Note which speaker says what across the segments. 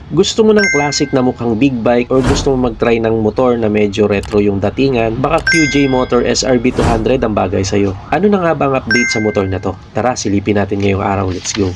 Speaker 1: Gusto mo ng classic na mukhang big bike or gusto mo mag-try ng motor na medyo retro yung datingan, baka QJ Motor SRB 200 ang bagay sa'yo. Ano na nga ba ang update sa motor na to? Tara, silipin natin ngayong araw. Let's go!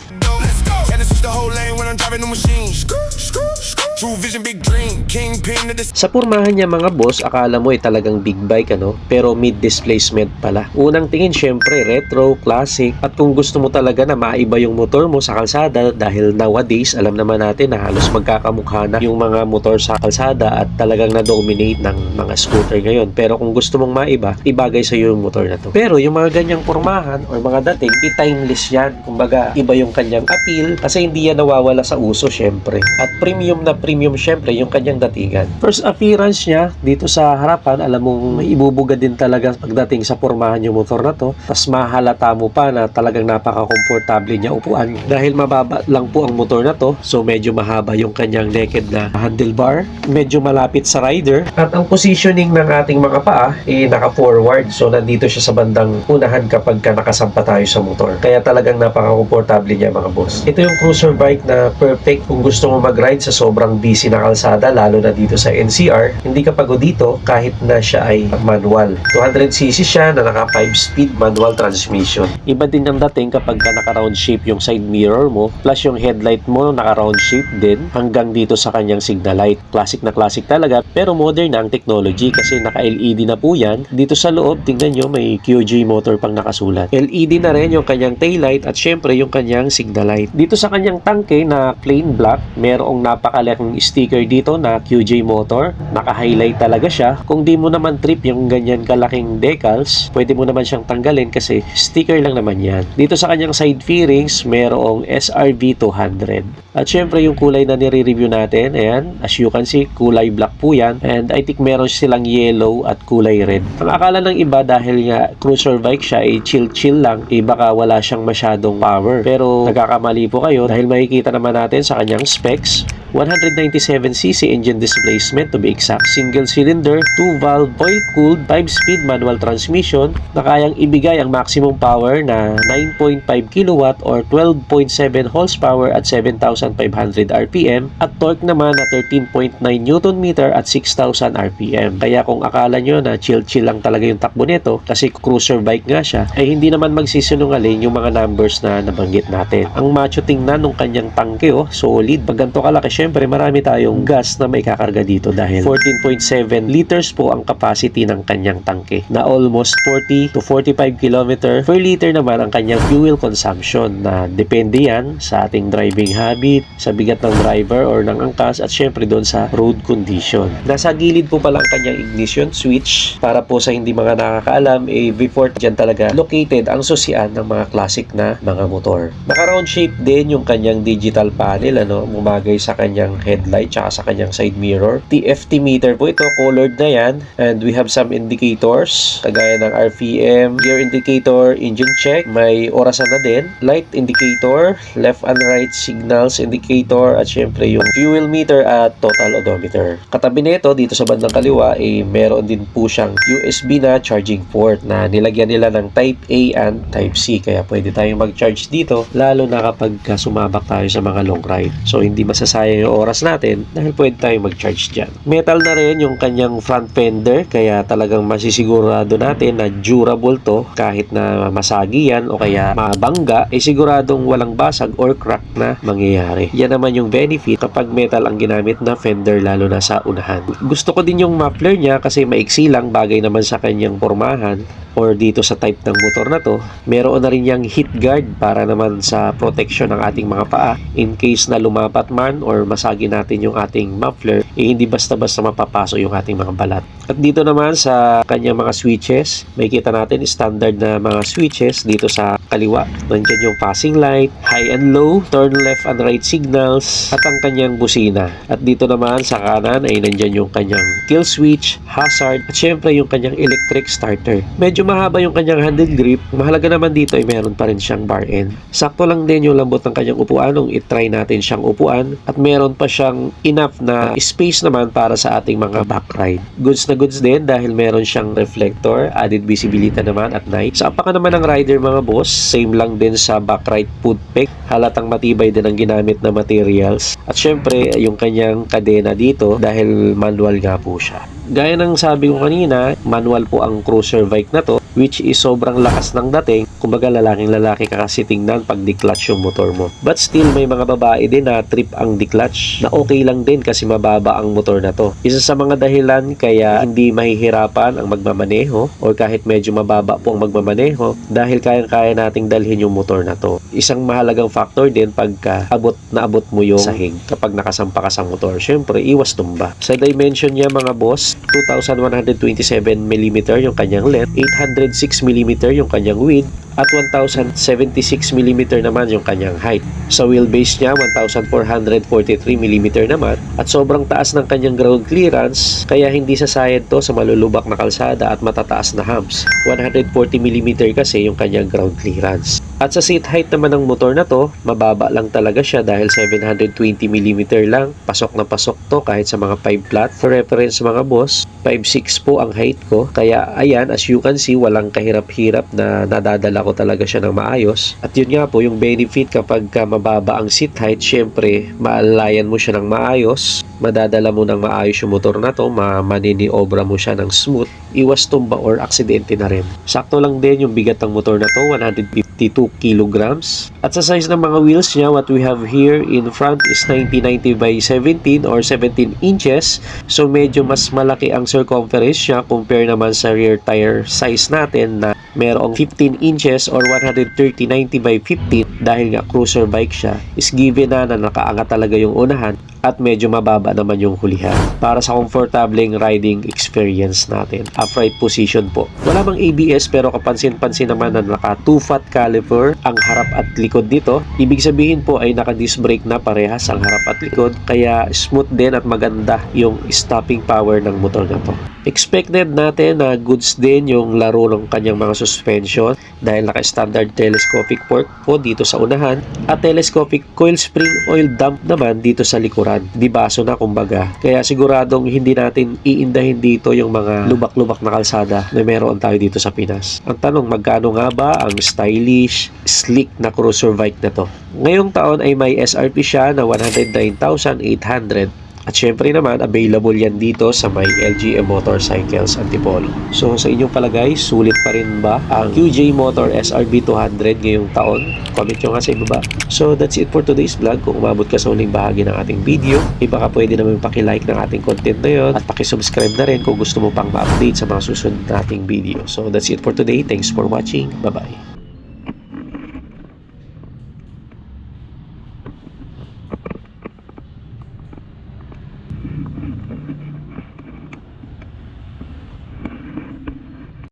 Speaker 1: Sa pormahan niya mga boss, akala mo ay talagang big bike pero mid displacement pala. Unang tingin syempre retro, classic, at kung gusto mo talaga na maiba yung motor mo sa kalsada dahil nowadays alam naman natin na halos magkakamukha na yung mga motor sa kalsada at talagang na-dominate ng mga scooter ngayon. Pero kung gusto mong maiba, ibagay sa iyo yung motor na to. Pero yung mga ganyang pormahan or mga dating, i-timeless yan. Kumbaga, iba yung kanyang appeal kasi hindi yan nawawala sa uso syempre. At premium na premium syempre yung kanyang datingan. First appearance niya dito sa harapan, alam mong may ibubuga din talaga pagdating sa pormahan yung motor na to. Tas mahalata mo pa na talagang napaka-komportable niya upuan dahil mababa lang po ang motor na to. So medyo mahaba yung kanyang naked na handlebar. Medyo malapit sa rider. At ang positioning ng ating mga paa naka-forward. So nandito siya sa bandang unahan kapag nakasampa tayo sa motor. Kaya talagang napaka-komportable niya mga boss. Ito yung cruiser bike na perfect kung gusto mo mag-ride sa sobrang busy na kalsada, lalo na dito sa NCR. Hindi ka pagod dito kahit na siya ay manual. 200cc siya na naka 5-speed manual transmission. Iba din ang dating kapag naka-round shape yung side mirror mo, plus yung headlight mo naka-round shape din hanggang dito sa kanyang signal light. Classic na classic talaga, pero modern na ang technology kasi naka-LED na po yan. Dito sa loob, tingnan nyo, may QJ Motor pang nakasulat. LED na rin yung kanyang taillight at syempre yung kanyang signal light. Dito sa kanyang tangke na plain black, merong napakalaking sticker dito na QJ Motor. Naka-highlight talaga siya. Kung di mo naman trip yung ganyan kalaking decals, pwede mo naman siyang tanggalin kasi sticker lang naman yan. Dito sa kanyang side fairings, merong SRV 200. At syempre yung kulay na nire-review natin, ayan, as you can see, kulay black po yan. And I think meron silang yellow at kulay red. Ang akala ng iba dahil nga cruiser bike siya ay chill-chill lang, baka wala siyang masyadong power. Pero nagkakamali po kayo dahil makikita naman natin sa kanyang specs, 197cc engine displacement to be exact, single cylinder, 2-valve, oil-cooled, 5-speed manual transmission na kayang ibigay ang maximum power na 9.5 kW or 12.7 horsepower at 7,500 RPM at torque naman na 13.9 Nm at 6,000 RPM. Kaya kung akala nyo na chill-chill lang talaga yung takbo nito kasi cruiser bike nga siya, ay hindi naman magsisinungaling yung mga numbers na nabanggit natin. Ang macho tingnan ng kanyang tangke, solid. Pag ganito kalaki, syempre marami tayong gas na may kakarga dito dahil 14.7 liters po ang capacity ng kanyang tangke na almost 40 to 45 km per liter naman ang kanyang fuel consumption na depende yan sa ating driving habit, sa bigat ng driver or ng angkas at syempre doon sa road condition. Nasa gilid po pala ang kanyang ignition switch para po sa hindi mga nakakaalam, before dyan talaga located ang susian ng mga classic na mga motor. Naka-round shape din yung kanyang digital panel, bumagay sa kanyang headlight tsaka sa kanyang side mirror. TFT meter po ito, colored na yan, and we have some indicators kagaya ng RPM, gear indicator, engine check, may orasan na din, light indicator, left and right signals indicator, at syempre yung fuel meter at total odometer. Katabi nito dito sa bandang kaliwa meron din po siyang USB na charging port na nilagyan nila ng Type A and Type C, kaya pwede tayong mag-charge dito lalo na kapag sumabak tayo sa mga long ride. So hindi masasayang yung oras natin dahil pwede tayong mag-charge dyan. Metal na rin yung kanyang front fender kaya talagang masisigurado natin na durable to kahit na masagi yan o kaya mabangga, siguradong walang basag or crack na mangyayari. Yan naman yung benefit kapag metal ang ginamit na fender lalo na sa unahan. Gusto ko din yung muffler niya kasi maiksi lang, bagay naman sa kanyang pormahan or dito sa type ng motor na to. Meron na rin yung heat guard para naman sa protection ng ating mga paa in case na lumapat man or masagi natin yung ating muffler, hindi basta-basta mapapasok yung ating mga balat. At dito naman sa kanyang mga switches, may kita natin standard na mga switches dito sa kaliwa. Nandiyan yung passing light, high and low, turn left and right signals, at ang kanyang busina. At dito naman sa kanan ay nandiyan yung kanyang kill switch, hazard, at syempre yung kanyang electric starter. Medyo Medyo mahaba yung kanyang handle grip. Mahalaga naman dito ay meron pa rin siyang bar end. Sakto lang din yung lambot ng kanyang upuan nung itry natin siyang upuan at meron pa siyang enough na space naman para sa ating mga back ride. Goods na goods din dahil meron siyang reflector, added visibility naman at night. Sa apaka naman ng rider mga boss, same lang din sa back ride foot peg. Halatang matibay din ang ginamit na materials. At syempre, yung kanyang kadena dito dahil manual nga po siya. Gaya ng sabi ko kanina, manual po ang cruiser bike na to, which is sobrang lakas ng dating. Kumbaga lalaking-lalaki ka kasi tingnan pag di-clutch yung motor mo. But still, may mga babae din na trip ang di-clutch na okay lang din kasi mababa ang motor na to. Isa sa mga dahilan kaya hindi mahihirapan ang magmamaneho or kahit medyo mababa po ang magmamaneho dahil kayang-kaya nating dalhin yung motor na to. Isang mahalagang factor din pagka abot mo yung sahig kapag nakasampa ka sa motor. Syempre, iwas tumba. Sa dimension niya mga boss, 2,127mm yung kanyang length, 806mm yung kanyang width, at 1,076mm naman yung kanyang height. Sa wheelbase niya, 1,443mm naman at sobrang taas ng kanyang ground clearance kaya hindi sasayad to sa malulubak na kalsada at matataas na humps. 140mm kasi yung kanyang ground clearance. At sa seat height naman ng motor na to, mababa lang talaga siya dahil 720mm lang. Pasok na pasok to kahit sa mga 5 flat. For reference mga boss, 5'6 po ang height ko. Kaya ayan, as you can see, walang kahirap-hirap na nadadala ko talaga siya ng maayos. At yun nga po, yung benefit kapag mababa ang seat height, syempre, maalayan mo siya ng maayos. Madadala mo ng maayos yung motor na to, maniniobra mo siya ng smooth. Iwas tumba or aksidente na rin. Sakto lang din yung bigat ng motor na to, 152 kilograms. At sa size ng mga wheels niya, what we have here in front is 90-90 by 17 or 17 inches. So medyo mas malaki ang circumference niya compare naman sa rear tire size natin na merong 15 inches or 130-90 by 15 dahil nga cruiser bike siya is given na nakaangat talaga yung unahan at medyo mababa naman yung hulihan para sa komportableng riding experience natin. Upright position po. Wala mang ABS pero kapansin-pansin naman na naka 2-fat caliper ang harap at likod dito. Ibig sabihin po ay naka-disc brake na parehas ang harap at likod kaya smooth din at maganda yung stopping power ng motor na to. Expected natin na goods din yung laro ng kanyang mga suspension dahil naka-standard telescopic fork po dito sa unahan at telescopic coil spring oil dump naman dito sa likuran. Di baso na kumbaga. Kaya siguradong hindi natin iindahin dito yung mga lubak-lubak na kalsada na meron tayo dito sa Pinas. Ang tanong, magkano nga ba ang stylish, sleek na cruiser bike na to? Ngayong taon ay may SRP siya na 109,800. At syempre naman, available yan dito sa may LGM Motorcycles Antipolo. So sa inyong palagay, sulit pa rin ba ang QJ Motor SRB 200 ngayong taon? Comment nyo nga sa ibaba. So that's it for today's vlog. Kung umabot ka sa uling bahagi ng ating video, baka pwede naman pakilike ng ating content na yun at pakisubscribe na rin kung gusto mo pang ma-update sa mga susunod nating video. So that's it for today. Thanks for watching. Bye-bye.